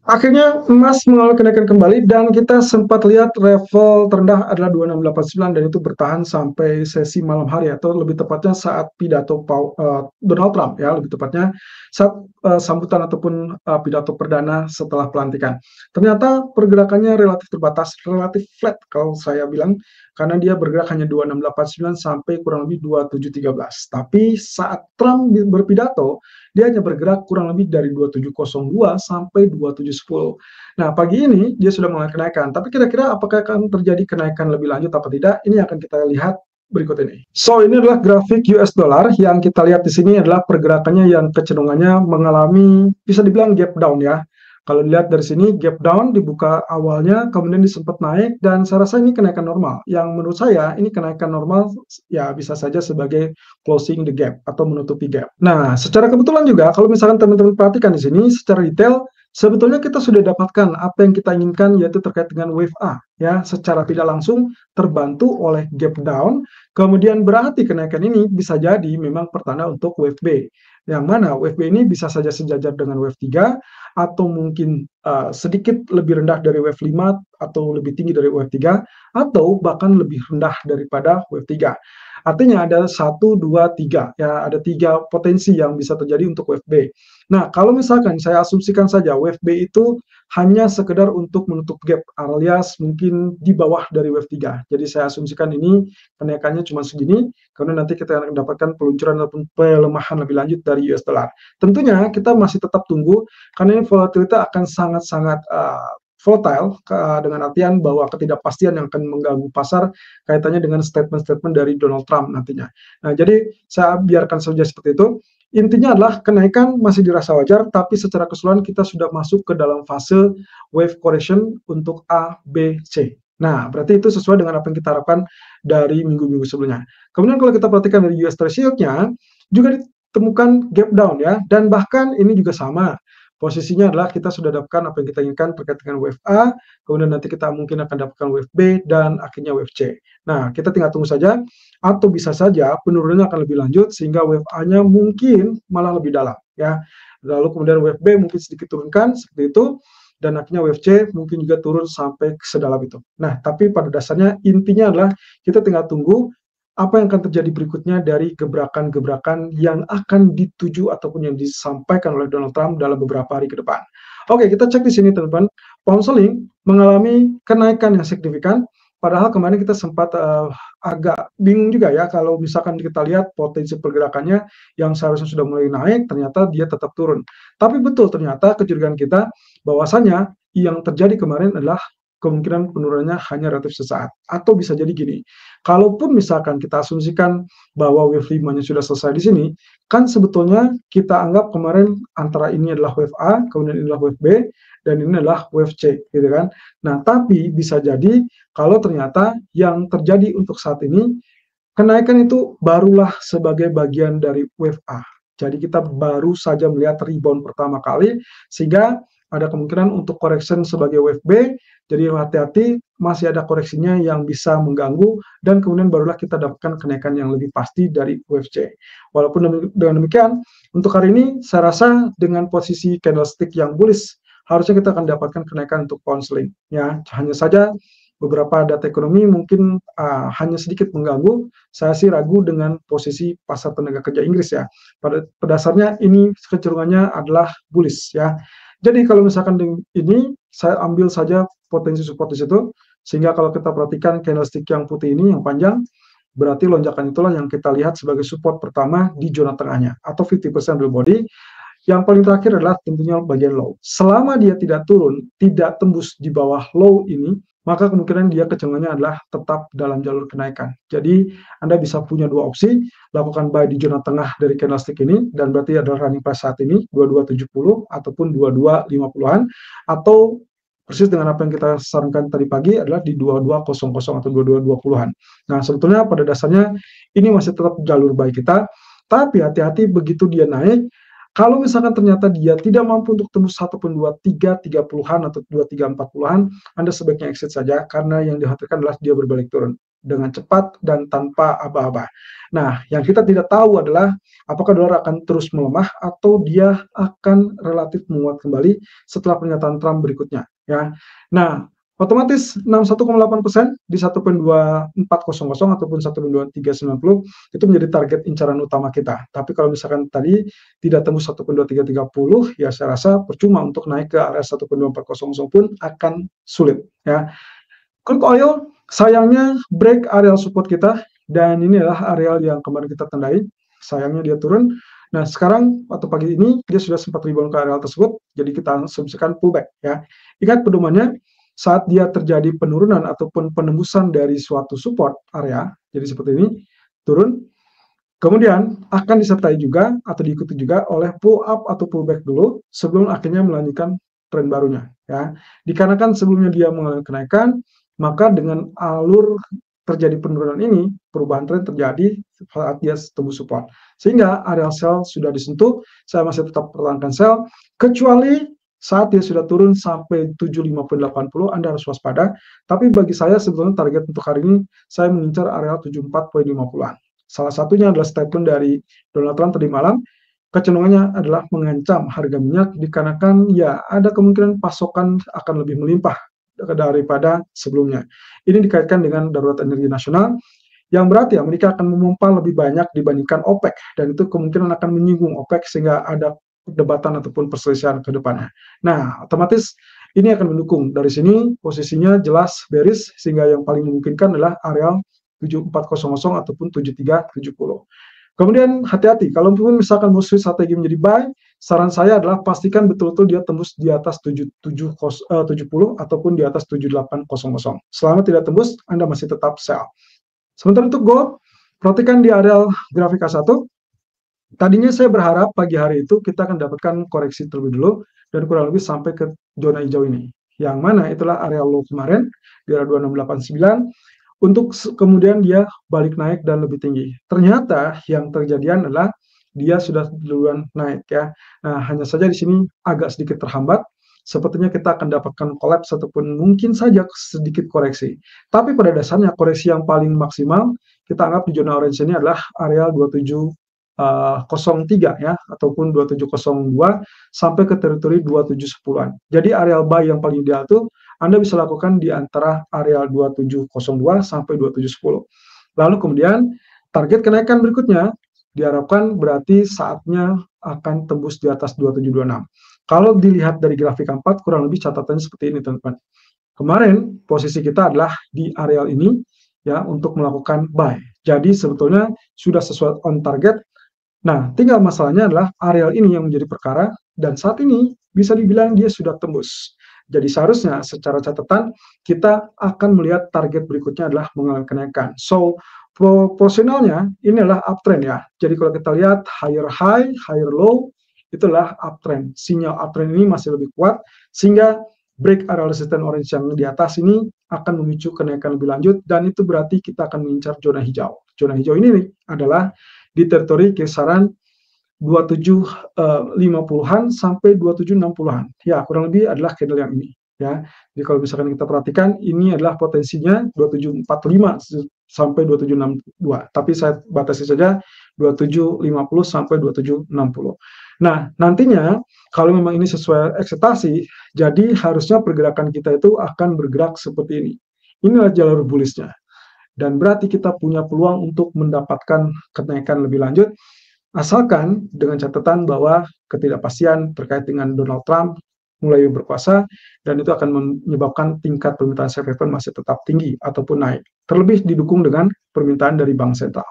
Akhirnya emas mengalami kenaikan kembali dan kita sempat lihat level terendah adalah 2689 dan itu bertahan sampai sesi malam hari atau lebih tepatnya saat pidato Donald Trump ya, lebih tepatnya saat sambutan ataupun pidato perdana setelah pelantikan. Ternyata pergerakannya relatif terbatas, relatif flat kalau saya bilang karena dia bergerak hanya 2689 sampai kurang lebih 2713. Tapi saat Trump berpidato dia hanya bergerak kurang lebih dari 2702 sampai 2710. Nah, pagi ini dia sudah mulai kenaikan, tapi kira-kira apakah akan terjadi kenaikan lebih lanjut atau tidak? Ini akan kita lihat berikut ini. So, ini adalah grafik US dollar yang kita lihat di sini adalah pergerakannya yang kecenderungannya mengalami bisa dibilang gap down ya. Kalau dilihat dari sini gap down dibuka awalnya, kemudian disempat naik dan saya rasa ini kenaikan normal. Yang menurut saya ini kenaikan normal ya bisa saja sebagai closing the gap atau menutupi gap. Nah, secara kebetulan juga kalau misalkan teman-teman perhatikan di sini secara detail sebetulnya kita sudah dapatkan apa yang kita inginkan yaitu terkait dengan wave A ya, secara tidak langsung terbantu oleh gap down, kemudian berarti kenaikan ini bisa jadi memang pertanda untuk wave B. Yang mana wave B ini bisa saja sejajar dengan wave 3 atau mungkin sedikit lebih rendah dari wave 5 atau lebih tinggi dari wave 3 atau bahkan lebih rendah daripada wave 3. Artinya ada 1, 2, 3 ya, ada 3 potensi yang bisa terjadi untuk wave B. Nah, kalau misalkan saya asumsikan saja wave B itu hanya sekedar untuk menutup gap alias mungkin di bawah dari wave 3. Jadi saya asumsikan ini kenaikannya cuma segini, kemudian nanti kita akan mendapatkan peluncuran ataupun pelemahan lebih lanjut dari US dollar. Tentunya kita masih tetap tunggu karena ini volatility akan sangat-sangat volatile dengan artian bahwa ketidakpastian yang akan mengganggu pasar kaitannya dengan statement-statement dari Donald Trump nantinya. Nah, jadi saya biarkan saja seperti itu. Intinya adalah kenaikan masih dirasa wajar, tapi secara keseluruhan kita sudah masuk ke dalam fase wave correction untuk A, B, C. Nah, berarti itu sesuai dengan apa yang kita harapkan dari minggu-minggu sebelumnya. Kemudian kalau kita perhatikan dari US Treasury-nya, juga ditemukan gap down ya, dan bahkan ini juga sama. Posisinya adalah kita sudah dapatkan apa yang kita inginkan terkait dengan wave A, kemudian nanti kita mungkin akan dapatkan wave B, dan akhirnya wave C. Nah, kita tinggal tunggu saja, atau bisa saja penurunannya akan lebih lanjut, sehingga wave A-nya mungkin malah lebih dalam. Ya. Lalu kemudian wave B mungkin sedikit turunkan, seperti itu, dan akhirnya wave C mungkin juga turun sampai sedalam itu. Nah, tapi pada dasarnya intinya adalah kita tinggal tunggu apa yang akan terjadi berikutnya dari gebrakan-gebrakan yang akan dituju ataupun yang disampaikan oleh Donald Trump dalam beberapa hari ke depan. Oke, kita cek di sini teman-teman. Pound sterling mengalami kenaikan yang signifikan, padahal kemarin kita sempat agak bingung juga ya kalau misalkan kita lihat potensi pergerakannya yang seharusnya sudah mulai naik, ternyata dia tetap turun. Tapi betul ternyata kecurigaan kita bahwasanya yang terjadi kemarin adalah kemungkinan penurunannya hanya relatif sesaat. Atau bisa jadi gini, kalaupun misalkan kita asumsikan bahwa wave 5-nya sudah selesai di sini, kan sebetulnya kita anggap kemarin antara ini adalah wave A, kemudian ini adalah wave B, dan ini adalah wave C, gitu kan. Nah, tapi bisa jadi kalau ternyata yang terjadi untuk saat ini, kenaikan itu barulah sebagai bagian dari wave A. Jadi kita baru saja melihat rebound pertama kali, sehingga ada kemungkinan untuk correction sebagai wave B, jadi hati-hati masih ada koreksinya yang bisa mengganggu dan kemudian barulah kita dapatkan kenaikan yang lebih pasti dari wave C. Walaupun dengan demikian, untuk hari ini saya rasa dengan posisi candlestick yang bullish, harusnya kita akan dapatkan kenaikan untuk pound sterling. Ya, hanya saja beberapa data ekonomi mungkin hanya sedikit mengganggu. Saya sih ragu dengan posisi pasar tenaga kerja Inggris ya. Pada dasarnya ini kecenderungannya adalah bullish ya. Jadi kalau misalkan ini saya ambil saja potensi support di situ, sehingga kalau kita perhatikan candlestick yang putih ini yang panjang, berarti lonjakan itulah yang kita lihat sebagai support pertama di zona tengahnya atau 50% real body. Yang paling terakhir adalah tentunya bagian low. Selama dia tidak turun, tidak tembus di bawah low ini, maka kemungkinan dia kecenderungannya adalah tetap dalam jalur kenaikan. Jadi Anda bisa punya dua opsi, lakukan buy di zona tengah dari candlestick ini, dan berarti adalah running price saat ini 2270 ataupun 2250-an, atau persis dengan apa yang kita sarankan tadi pagi adalah di 2200 atau 2220-an. Nah, sebetulnya pada dasarnya ini masih tetap jalur buy kita, tapi hati-hati begitu dia naik, kalau misalkan ternyata dia tidak mampu untuk tembus 1 pun 2330-an atau 2340-an, Anda sebaiknya exit saja karena yang dikhawatirkan adalah dia berbalik turun. dengan cepat dan tanpa aba-aba. Nah, yang kita tidak tahu adalah apakah dolar akan terus melemah atau dia akan relatif menguat kembali setelah pernyataan Trump berikutnya, ya. Nah, otomatis 61,8% di 1.2400 ataupun 1.2390 itu menjadi target incaran utama kita. Tapi kalau misalkan tadi tidak tembus 1.2330, ya saya rasa percuma untuk naik ke area 1.2400 pun akan sulit, ya. Crude oil sayangnya break areal support kita, dan ini adalah areal yang kemarin kita tandai. Sayangnya dia turun. Nah, sekarang atau pagi ini dia sudah sempat rebound ke areal tersebut, jadi kita asumsikan pullback, ya. Ingat pedomannya, saat dia terjadi penurunan ataupun penembusan dari suatu support area, jadi seperti ini, turun, kemudian akan disertai juga atau diikuti juga oleh pull up atau pullback dulu sebelum akhirnya melanjutkan tren barunya, ya. Dikarenakan sebelumnya dia mengalami kenaikan, maka dengan alur terjadi penurunan ini, perubahan tren terjadi saat dia tembus support. Sehingga area sell sudah disentuh, saya masih tetap pertahankan sell, kecuali saat dia sudah turun sampai 75.80, Anda harus waspada. Tapi bagi saya sebetulnya target untuk hari ini, saya mengincar area 74.50-an. Salah satunya adalah statement dari Donald Trump tadi malam, kecenderungannya adalah mengancam harga minyak dikarenakan ya ada kemungkinan pasokan akan lebih melimpah daripada sebelumnya. Ini dikaitkan dengan darurat energi nasional, yang berarti Amerika akan memompa lebih banyak dibandingkan OPEC, dan itu kemungkinan akan menyinggung OPEC sehingga ada perdebatan ataupun perselisihan ke depannya. Nah, otomatis ini akan mendukung. Dari sini posisinya jelas bearish, sehingga yang paling memungkinkan adalah areal 7400 ataupun 7370. Kemudian hati-hati, kalaupun misalkan mau switch strategi menjadi buy, saran saya adalah pastikan betul-betul dia tembus di atas 70 ataupun di atas 7800. Selama tidak tembus, Anda masih tetap sell. Sementara untuk gold, perhatikan di area grafik A1. Tadinya saya berharap pagi hari itu kita akan dapatkan koreksi terlebih dulu dan kurang lebih sampai ke zona hijau ini. Yang mana itulah area low kemarin di area 2689. Untuk kemudian dia balik naik dan lebih tinggi. Ternyata yang terjadian adalah dia sudah duluan naik, ya. Nah, hanya saja di sini agak sedikit terhambat. Sepertinya kita akan dapatkan collapse ataupun mungkin saja sedikit koreksi. Tapi pada dasarnya koreksi yang paling maksimal kita anggap di zona orange ini adalah area 2703, ya, ataupun 2702 sampai ke teritori 2710-an. Jadi area buy yang paling ideal itu Anda bisa lakukan di antara area 2702 sampai 2710. Lalu kemudian target kenaikan berikutnya diharapkan berarti saatnya akan tembus di atas 2726. Kalau dilihat dari grafik 4, kurang lebih catatannya seperti ini, teman-teman. Kemarin posisi kita adalah di areal ini, ya, untuk melakukan buy. Jadi sebetulnya sudah sesuai on target. Nah, tinggal masalahnya adalah areal ini yang menjadi perkara, dan saat ini bisa dibilang dia sudah tembus. Jadi seharusnya secara catatan kita akan melihat target berikutnya adalah mengalami kenaikan. So, proporsionalnya ini adalah uptrend, ya. Jadi kalau kita lihat higher high, higher low, itulah uptrend. Sinyal uptrend ini masih lebih kuat, sehingga break area resistance orange yang di atas ini akan memicu kenaikan lebih lanjut, dan itu berarti kita akan mengincar zona hijau. Zona hijau ini adalah di teritori kisaran 2750-an sampai 2760-an. Ya, kurang lebih adalah candle yang ini, ya. Jadi kalau misalkan kita perhatikan, ini adalah potensinya 2745 sampai 2762. Tapi saya batasi saja 2750 sampai 2760. Nah, nantinya kalau memang ini sesuai ekspektasi, jadi harusnya pergerakan kita itu akan bergerak seperti ini. Inilah jalur bullish-nya. Dan berarti kita punya peluang untuk mendapatkan kenaikan lebih lanjut, asalkan dengan catatan bahwa ketidakpastian terkait dengan Donald Trump mulai berkuasa, dan itu akan menyebabkan tingkat permintaan safe haven masih tetap tinggi ataupun naik, terlebih didukung dengan permintaan dari bank sentral.